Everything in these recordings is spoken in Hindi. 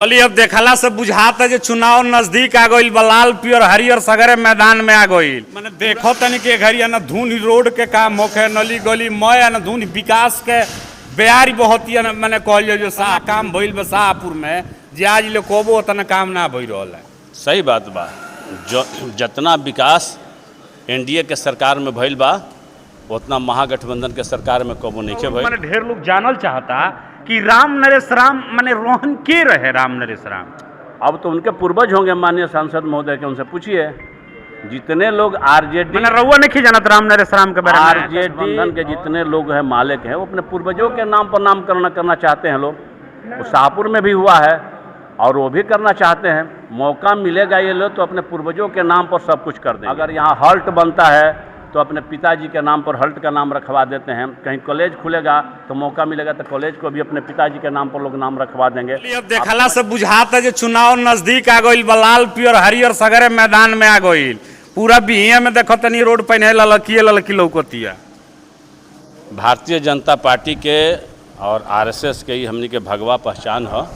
चलिए अब देखला से बुझाता जे चुनाव नजदीक आ गईल, लाल पियर हरियर सगरे मैदान में आ गईल। मैंने देखो तनी के घरिया न धुन रोड के काम होखे, नली गली मय न धुन विकास के बयारी बहुत ही मैंने कहल जो सा काम भइल बा शाहपुर में जे आज ले कोबो उतना काम ना भइल रहल है। सही बात बा। जो जितना विकास एनडीए के सरकार में भइल बा उतना महागठबंधन के सरकार में कबो नहीं के भइल। मैंने ढेर लोग जानल चाहता कि राम नरेश राम माने रोहन के रहे राम नरेश राम। अब तो उनके पूर्वज होंगे माननीय सांसद महोदय के, उनसे पूछिए। जितने लोग आरजेडी मैंने रउआ नहीं जानत राम नरेश राम के बारे में। आरजेडी के जितने लोग हैं मालिक हैं वो अपने पूर्वजों के नाम पर नामकरण करना चाहते हैं। लोग वो शाहपुर में भी हुआ है और वो भी करना चाहते हैं। मौका मिलेगा ये लोग तो अपने पूर्वजों के नाम पर सब कुछ कर देंगे। अगर यहाँ हल्ट बनता है तो अपने पिताजी के नाम पर हल्ट का नाम रखवा देते हैं। कहीं कॉलेज खुलेगा तो मौका मिलेगा तो कॉलेज को भी अपने पिताजी के नाम पर लोग नाम रखवा देंगे। अब देखला से बुझाता जे चुनाव नजदीक आ गईल, लाल पियर हरियर सगरे मैदान में आ गईल। पूरा बिहिया में देखो तनी रोड पहने ललकी लौकतिया। भारतीय जनता पार्टी के और आरएसएस के ही हमनी के भगवा पहचान है।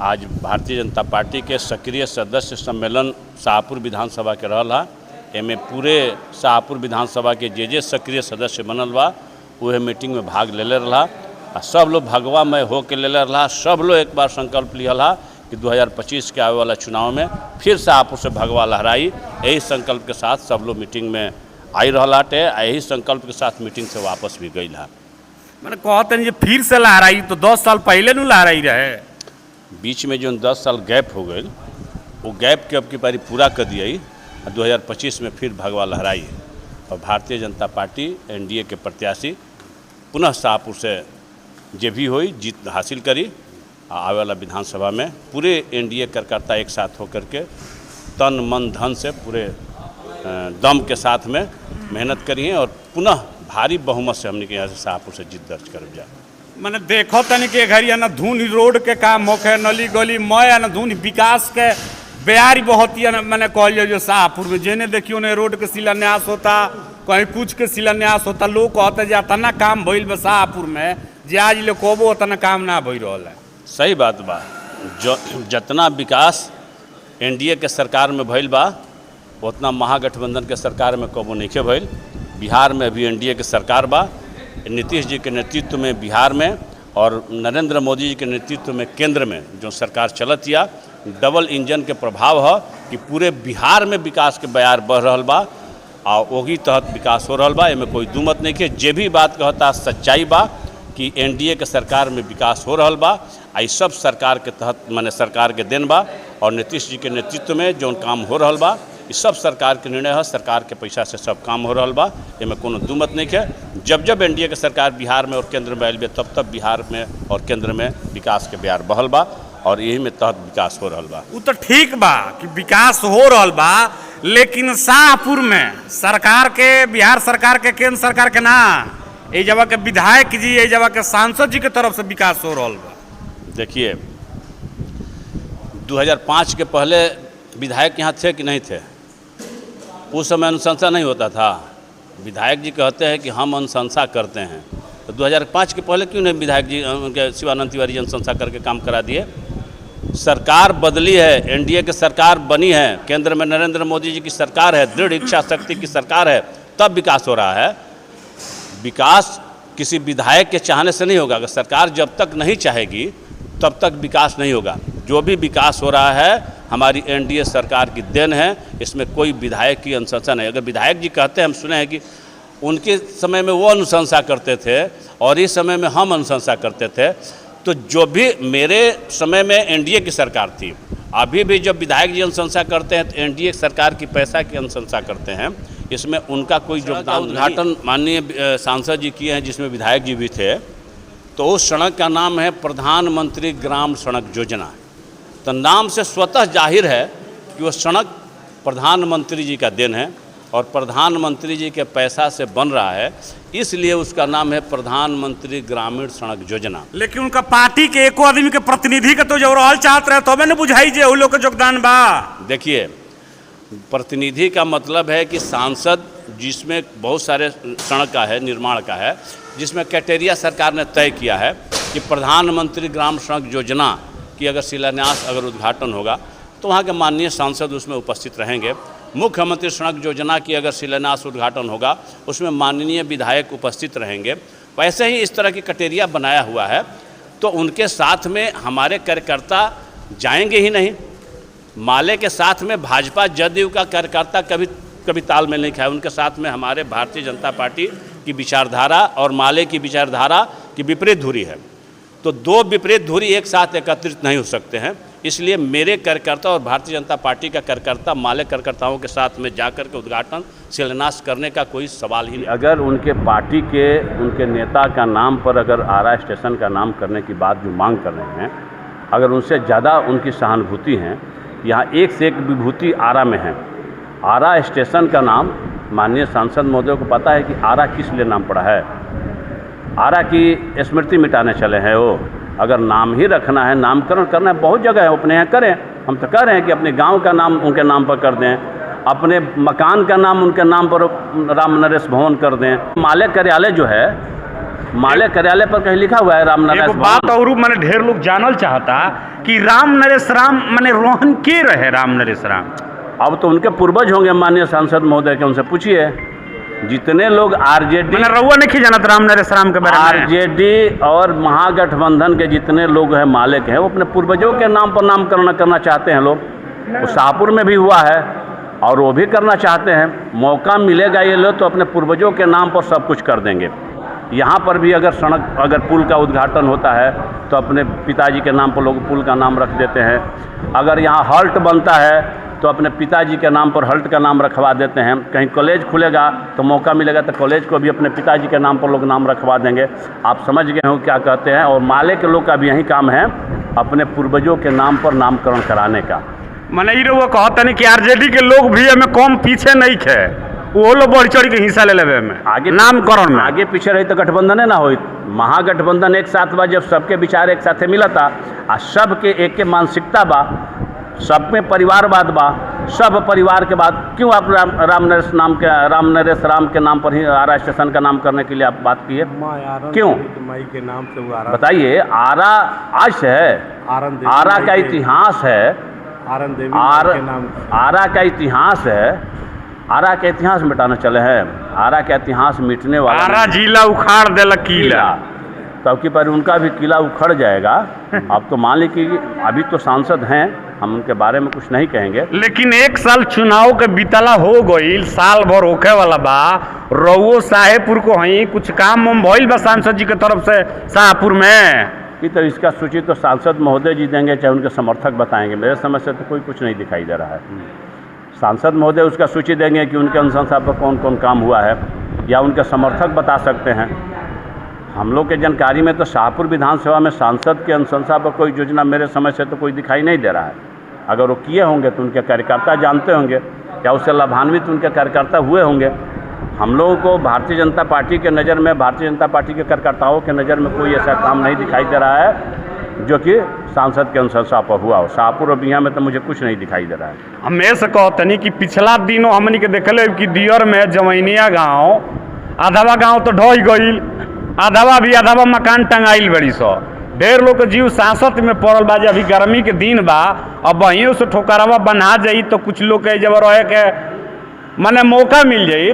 आज भारतीय जनता पार्टी के सक्रिय सदस्य सम्मेलन शाहपुर विधानसभा के रहल है। एमे पूरे शाहपुर विधानसभा के जे सक्रिय सदस्य बनल बा वह मीटिंग में भाग ले रहा। सब लोग भगवामय होकर ले रहा। सब लोग एक बार संकल्प लिया कि 2025 के आने वाला चुनाव में फिर शाहपुर से भगवा लहराई। यही संकल्प के साथ सब लोग मीटिंग में आई रहलाटे। यही संकल्प के साथ मीटिंग से वापस भी गई है। मैंने कहते हैं फिर से लहराई तो 10 साल पहले न लहराई रहे। बीच में जो 10 साल गैप हो गए वो गैप के अब की पारी पूरा कर दिया। 2025 में फिर भगवा लहराई और भारतीय जनता पार्टी एनडीए के प्रत्याशी पुनः शाहपुर से जे भी हुई जीत हासिल करी। आने वाला विधानसभा में पूरे एनडीए कार्यकर्ता एक साथ होकर के तन मन धन से पूरे दम के साथ में मेहनत करिए और पुनः भारी बहुमत से हमने के यहाँ से शाहपुर से जीत दर्ज कर जाए। मैंने देखो तनी के घरिया न धुन रोड के काम होखे, नली गली मय न धुन विकास के बयारी बहुत ही मैंने कहल जो शाहपुर में जेने देखियो ने रोड के शिलान्यास होता, कहीं कुछ के शिलान्यास होता। लोग कहते जे इतना काम भइल बा शाहपुर में जे आज ले कोबो उतना काम ना भइल रहल है। सही बात बा। जो जितना विकास एनडीए के सरकार में भइल बा उतना महागठबंधन के सरकार में कबो नहीं के भइल। बिहार में अभी एनडीए के सरकार बा। नीतीश जी के नेतृत्व में बिहार में और नरेंद्र मोदी जी के नेतृत्व में केंद्र में जो सरकार चलत या डबल इंजन के प्रभाव है कि पूरे बिहार में विकास के बयार बढ़ रहा बा और वही तहत विकास हो रहा बा। एमें कोई दुमत नहीं है। जे भी बात कहता सच्चाई बा कि एनडीए के सरकार में विकास हो रहा बा। आई सब सरकार के तहत माने सरकार के देन बा और नीतीश जी के नेतृत्व में जो काम हो रहा बा ये सब सरकार के निर्णय है। सरकार के पैसा से सब काम हो रहा बा। एमें कोनो दुमत नहीं है। जब जब एनडीए के सरकार बिहार में और केंद्र में आयल बे तब तब बिहार में और केंद्र में विकास के बयार बहल बा और यही में तहत विकास हो रहा बा। वो तो ठीक बा कि विकास हो रहा बा, लेकिन शाहपुर में सरकार के बिहार सरकार के केंद्र सरकार के ना ये जगह के विधायक जी ये जगह के सांसद जी के तरफ से विकास हो रहा बा। देखिए 2005 के पहले विधायक यहाँ थे कि नहीं थे? उस समय अनुशंसा नहीं होता था। विधायक जी कहते हैं कि हम अनुशंसा करते हैं तो 2005 के पहले क्यों नहीं विधायक जी उनके शिवानंद तिवारी जी अनुशंसा करके काम करा दिए? सरकार बदली है, एनडीए की सरकार बनी है, केंद्र में नरेंद्र मोदी जी की सरकार है, दृढ़ इच्छा शक्ति की सरकार है, तब विकास हो रहा है। विकास किसी विधायक के चाहने से नहीं होगा। अगर सरकार जब तक नहीं चाहेगी तब तक विकास नहीं होगा। जो भी विकास हो रहा है हमारी एनडीए सरकार की देन है। इसमें कोई विधायक की अनुशंसा नहीं। अगर विधायक जी कहते हैं, हम सुने हैं कि उनके समय में वो अनुशंसा करते थे और इस समय में हम अनुशंसा करते थे, तो जो भी मेरे समय में एनडीए की सरकार थी, अभी भी जब विधायक जी अनुशंसा करते हैं तो एनडीए सरकार की पैसा की अनुशंसा करते हैं। इसमें उनका कोई योगदान उद्घाटन माननीय सांसद जी किए हैं जिसमें विधायक जी भी थे। तो उस सड़क का नाम है प्रधानमंत्री ग्राम सड़क योजना। तो नाम से स्वतः जाहिर है कि वो सड़क प्रधानमंत्री जी का देन है और प्रधानमंत्री जी के पैसा से बन रहा है, इसलिए उसका नाम है प्रधानमंत्री ग्रामीण सड़क योजना। लेकिन उनका पार्टी के एको आदमी के प्रतिनिधि के तो जो रहल चाहत रहे तो मैंने बुझाई जे लोग के योगदान बा। देखिए प्रतिनिधि का मतलब है कि सांसद जिसमें बहुत सारे सड़क का है, निर्माण का है, जिसमें क्राइटेरिया सरकार ने तय किया है कि प्रधानमंत्री ग्राम सड़क योजना कि अगर शिलान्यास अगर उद्घाटन होगा तो वहाँ के माननीय सांसद उसमें उपस्थित रहेंगे। मुख्यमंत्री सड़क योजना की अगर शिलान्यास उद्घाटन होगा उसमें माननीय विधायक उपस्थित रहेंगे। वैसे ही इस तरह की कटेरिया बनाया हुआ है तो उनके साथ में हमारे कार्यकर्ता जाएंगे ही नहीं। माले के साथ में भाजपा जदयू का कार्यकर्ता कभी तालमेल नहीं खाया। उनके साथ में हमारे भारतीय जनता पार्टी की विचारधारा और माले की विचारधारा की विपरीत धुरी है। तो दो विपरीत धुरी एक साथ एकत्रित नहीं हो सकते हैं। इसलिए मेरे कार्यकर्ता और भारतीय जनता पार्टी का कार्यकर्ता माले कार्यकर्ताओं के साथ में जाकर के उद्घाटन शिलान्यास करने का कोई सवाल ही नहीं। अगर उनके पार्टी के उनके नेता का नाम पर अगर आरा स्टेशन का नाम करने की बात जो मांग कर रहे हैं, अगर उनसे ज़्यादा उनकी सहानुभूति है, यहाँ एक से एक विभूति आरा में है। आरा स्टेशन का नाम माननीय सांसद महोदय को पता है कि आरा किस लिए नाम पड़ा है। आरा की स्मृति मिटाने चले हैं वो। अगर नाम ही रखना है, नामकरण करना है, बहुत जगह है, अपने यहाँ करें। हम तो कह रहे हैं कि अपने गांव का नाम उनके नाम पर कर दें, अपने मकान का नाम उनके नाम पर राम नरेश भवन कर दें। माले कार्यालय जो है, माले कार्यालय पर कहीं लिखा हुआ है राम नरेश भवन। बात और मैंने ढेर लोग जानल चाहता कि राम नरेश राम मैंने रोहन के रहे राम नरेश राम। अब तो उनके पूर्वज होंगे माननीय सांसद महोदय के, उनसे पूछिए। जितने लोग आरजेडी रउआ नहीं जानत राम नरेश राम के बारे में, आरजेडी और महागठबंधन के जितने लोग हैं माले के हैं, वो अपने पूर्वजों के नाम पर नामकरण करना चाहते हैं लोग। वो शाहपुर में भी हुआ है और वो भी करना चाहते हैं। मौका मिलेगा ये लोग तो अपने पूर्वजों के नाम पर सब कुछ कर देंगे। यहाँ पर भी अगर सड़क अगर पुल का उद्घाटन होता है तो अपने पिताजी के नाम पर लोग पुल का नाम रख देते हैं। अगर यहाँ हॉल्ट बनता है तो अपने पिताजी के नाम पर हॉल्ट का नाम रखवा देते हैं। कहीं कॉलेज खुलेगा तो मौका मिलेगा तो कॉलेज को भी अपने पिताजी के नाम पर लोग नाम रखवा देंगे। आप समझ गए हो क्या कहते हैं। और माले के लोग का भी यही काम है, अपने पूर्वजों के नाम पर नामकरण कराने का। मैंने ये वो कहता नहीं कि आरजेडी के लोग भी हमें कम पीछे नहीं थे, वो लोग बढ़ चढ़ के हिस्सा ले लेवे में आगे नामकरण में। आगे पीछे रही तो गठबंधन ना हो। महागठबंधन एक साथ बा, जब सबके विचार एक साथ मिला था आ सबके एक के मानसिकता बा, सब में परिवारवाद बा, सब परिवार के बाद क्यों आप राम नरेश राम के नाम पर ही आरा स्टेशन का नाम करने के लिए आप बात किए? क्यों माई के नाम से वो आरा, बताइए। आरा आज है, आरा का इतिहास है, आरा का इतिहास है। आरा का इतिहास मिटाना चले हैं। आरा का इतिहास मिटने वाला आरा जिला उखाड़ देला किला, तब की पर उनका भी किला उखड़ जाएगा। अब तो मान ली कि अभी तो सांसद हैं, हम उनके बारे में कुछ नहीं कहेंगे। लेकिन एक साल चुनाव के बीतला हो गई, साल भर होखे वाला बा। रउओ साहेबपुर को हई कुछ काम हम भइल बा सांसद जी के तरफ से शाहपुर में? कि तो इसका सूची तो सांसद महोदय जी देंगे, चाहे उनके समर्थक बताएंगे। मेरे समझ से तो कोई कुछ नहीं दिखाई दे रहा है। सांसद महोदय उसका सूची देंगे कि उनके अनुशंसा पर कौन कौन काम हुआ है, या उनके समर्थक बता सकते हैं। हम लोग के जानकारी में तो शाहपुर विधानसभा में सांसद के अनुशंसा पर कोई योजना मेरे समझ से तो कोई दिखाई नहीं दे रहा है। अगर वो किए होंगे तो उनके कार्यकर्ता जानते होंगे, या उससे लाभान्वित उनके कार्यकर्ता हुए होंगे। हम लोगों को भारतीय जनता पार्टी के नज़र में, भारतीय जनता पार्टी के कार्यकर्ताओं के नज़र में कोई ऐसा काम नहीं दिखाई दे रहा है जो कि सांसद के अनुशंसा पर हुआ हो। शाहपुर और बिया में तो मुझे कुछ नहीं दिखाई दे रहा है। हमें से कहतनी कि पिछला दिनों हमनी के देखले कि दियर में जमैनिया गाँव, आधावा गाँव तो ढह गईल, आधावा मकान टंगाइल बड़ी सौ। ढेर लोग के जीव सांसद में पड़ल बा। अभी गर्मी के दिन बा, अब वहीं से ठोकरवा बना जाई तो कुछ लोग के जब रहे के माने मौका मिल जाई।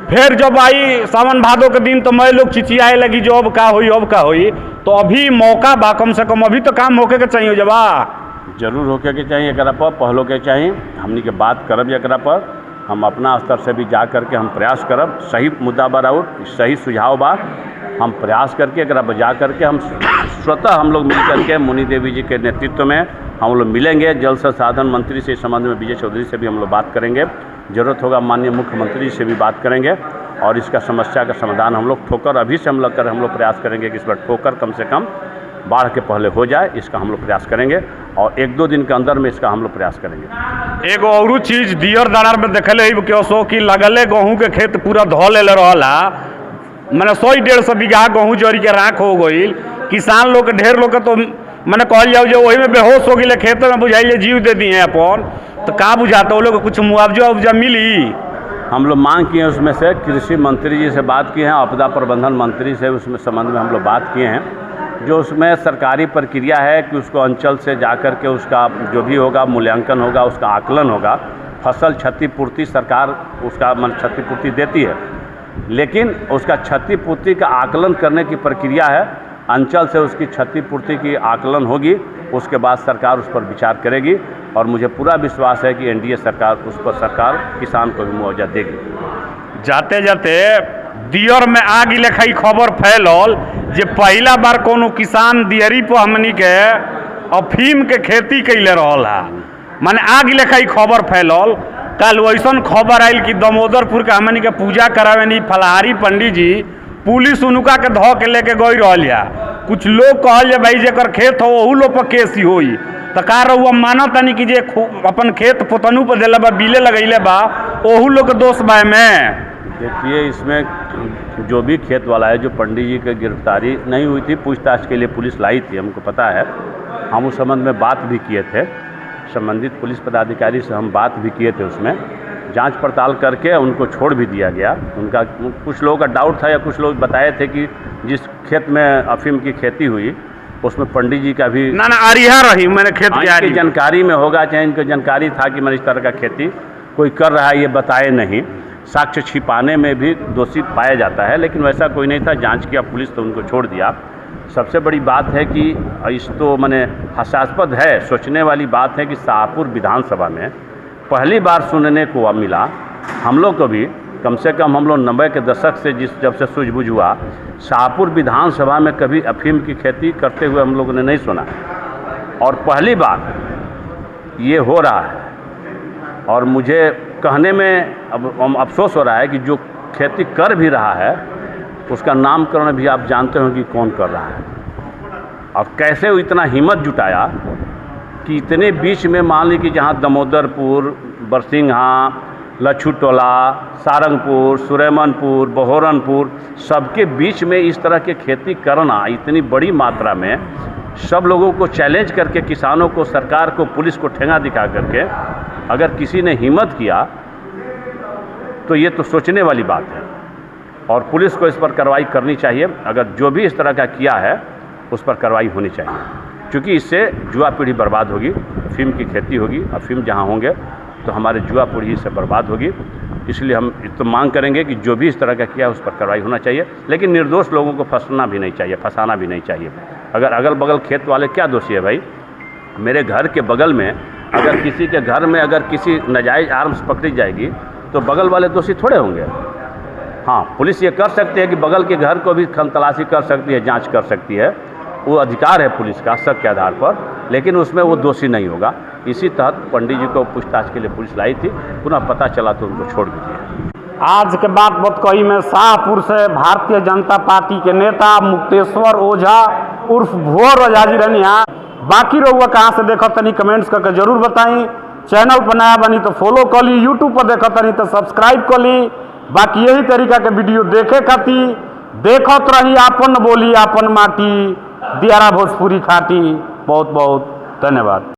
फिर जब आई सावन भादो के दिन तो मैं लोग चिचियाए लगी जो अब का हुई। तो अभी मौका बा, कम से कम अभी तो काम होके के चाहिए। जबा जरूर होके के चाहिए, एकरा पर पहलो के चाहिए। हमनी के बात करब एकरा पर, हम अपना स्तर से भी जा करके हम प्रयास करब। सही मुद्दा बा और सही सुझाव बा, हम प्रयास करके एकरा पर जा करके हम स्वतः हम लोग मिल करके मुनि देवी जी के नेतृत्व में हम लोग मिलेंगे। जल संसाधन मंत्री से इस संबंध में विजय चौधरी से भी हम लोग बात करेंगे। ज़रूरत होगा माननीय मुख्यमंत्री से भी बात करेंगे और इसका समस्या का समाधान हम लोग ठोकर अभी से हम लोग प्रयास करेंगे कि इस पर ठोकर कम से कम बाढ़ के पहले हो जाए। इसका हम लोग प्रयास करेंगे और 1-2 दिन के अंदर में इसका हम लोग प्रयास करेंगे। एगो और चीज़ दियर दानार में देखले क्यों कि लगले गेहूँ के खेत पूरा धो ले रहा, मैंने 100-150 बीघा गेहूँ जरी के राख हो गई। किसान लोग ढेर लोग तो मैंने कहल जाओ जो वही में बेहोश हो गए, खेत में बुझाइए जीव दे दिए अपन। तो का बुझाता वो लोग कुछ मुआवजा मिली? हम लोग मांग किए उसमें से कृषि मंत्री जी से बात किए हैं, आपदा प्रबंधन मंत्री से उसमें संबंध में हम लोग बात किए हैं। जो उसमें सरकारी प्रक्रिया है कि उसको अंचल से जाकर के उसका जो भी होगा मूल्यांकन होगा, उसका आकलन होगा। फसल क्षतिपूर्ति सरकार उसका क्षतिपूर्ति देती है, लेकिन उसका क्षतिपूर्ति का आकलन करने की प्रक्रिया है। अंचल से उसकी क्षतिपूर्ति की आकलन होगी, उसके बाद सरकार उस पर विचार करेगी और मुझे पूरा विश्वास है कि एनडीए सरकार उस पर सरकार किसान को भी मुआवजा देगी। जाते जाते दियर में आग लेखाई खबर फैलल जे पहला बार कोनो किसान दियरी पर हमनी के अफीम के खेती कैले रहल है, माने आग लेखाई खबर फैलल। कल वैसन खबर आयल कि दामोदरपुर के हमनी के पूजा करावे नहीं फलहारी पंडित जी पुलिस उनका के धो के लेके गई रहल है। कुछ लोग कहल जे भाई जेकर खेत हो वहू लोग पर केसी होई, तो का रहुआ मानत तनी कि जे अपन खेत पोतनू पर दिले बा बिले लगैले बा ओहू लोग के दोष बा में। देखिए, इसमें जो भी खेत वाला है, जो पंडित जी की गिरफ्तारी नहीं हुई थी, पूछताछ के लिए पुलिस लाई थी, हमको पता है। हम उस संबंध में बात भी किए थे, संबंधित पुलिस पदाधिकारी से हम बात भी किए थे। उसमें जांच पड़ताल करके उनको छोड़ भी दिया गया। उनका कुछ लोगों का डाउट था या कुछ लोग बताए थे कि जिस खेत में अफीम की खेती हुई उसमें पंडित जी का भी ना आरिहा रही, मैंने खेत की जानकारी में होगा, चाहे इनको जानकारी था कि मैंने इस तरह का खेती कोई कर रहा है, ये बताए नहीं। साक्ष्य छिपाने में भी दोषी पाया जाता है, लेकिन वैसा कोई नहीं था। जांच किया पुलिस तो उनको छोड़ दिया। सबसे बड़ी बात है कि इस तो मैंने हास्यास्पद है, सोचने वाली बात है कि शाहपुर विधानसभा में पहली बार सुनने को मिला। हम लोग को भी कम से कम हम लोग 90 के दशक से जब से सूझबूझ हुआ, शाहपुर विधानसभा में कभी अफीम की खेती करते हुए हम लोगों ने नहीं सुना, और पहली बार ये हो रहा है। और मुझे कहने में अब अफसोस हो रहा है कि जो खेती कर भी रहा है उसका नामकरण भी आप जानते हो कि कौन कर रहा है, और कैसे वो इतना हिम्मत जुटाया कि इतने बीच में मान ली कि जहाँ दामोदरपुर, बरसिंघा, लच्छू टोला, सारंगपुर, सुरेमनपुर, बहोरनपुर, सबके बीच में इस तरह के खेती करना इतनी बड़ी मात्रा में, सब लोगों को चैलेंज करके, किसानों को, सरकार को, पुलिस को ठेंगा दिखा करके अगर किसी ने हिम्मत किया तो ये तो सोचने वाली बात है। और पुलिस को इस पर कार्रवाई करनी चाहिए। अगर जो भी इस तरह का किया है उस पर कार्रवाई होनी चाहिए, क्योंकि इससे युवा पीढ़ी बर्बाद होगी। अफीम की खेती होगी, अफीम जहाँ होंगे तो हमारे युवा पीढ़ी से बर्बाद होगी। इसलिए हम तो मांग करेंगे कि जो भी इस तरह का किया है उस पर कार्रवाई होना चाहिए, लेकिन निर्दोष लोगों को फंसाना भी नहीं चाहिए, फंसाना भी नहीं चाहिए। अगर अगल बगल खेत वाले क्या दोषी है भाई? मेरे घर के बगल में अगर किसी के घर में अगर किसी नाजायज़ आर्म्स पकड़ी जाएगी तो बगल वाले दोषी थोड़े होंगे। हाँ, पुलिस ये कर सकती है कि बगल के घर को भी खनतलाशी कर सकती है, जांच कर सकती है, वो अधिकार है पुलिस का शक के आधार पर, लेकिन उसमें वो दोषी नहीं होगा। इसी तहत पंडित जी को पूछताछ के लिए पुलिस लाई थी, पुनः पता चला तो उनको छोड़ भी दिया। आज के बात बतकही में शाहपुर से भारतीय जनता पार्टी के नेता मुक्तेश्वर ओझा उर्फ भुवर ओझा जी रहनी है। बाकी रहुआ कहाँ से देखत तनी कमेंट्स करके जरूर बताई। चैनल पर नया बनी तो फॉलो कर ली, यूट्यूब पर देखत तनी तो सब्सक्राइब कर ली। बाकी यही तरीका के वीडियो देखे खातिर देखत रही आपन बोली आपन माटी, दियारा भोजपुरी खाटी। बहुत बहुत धन्यवाद।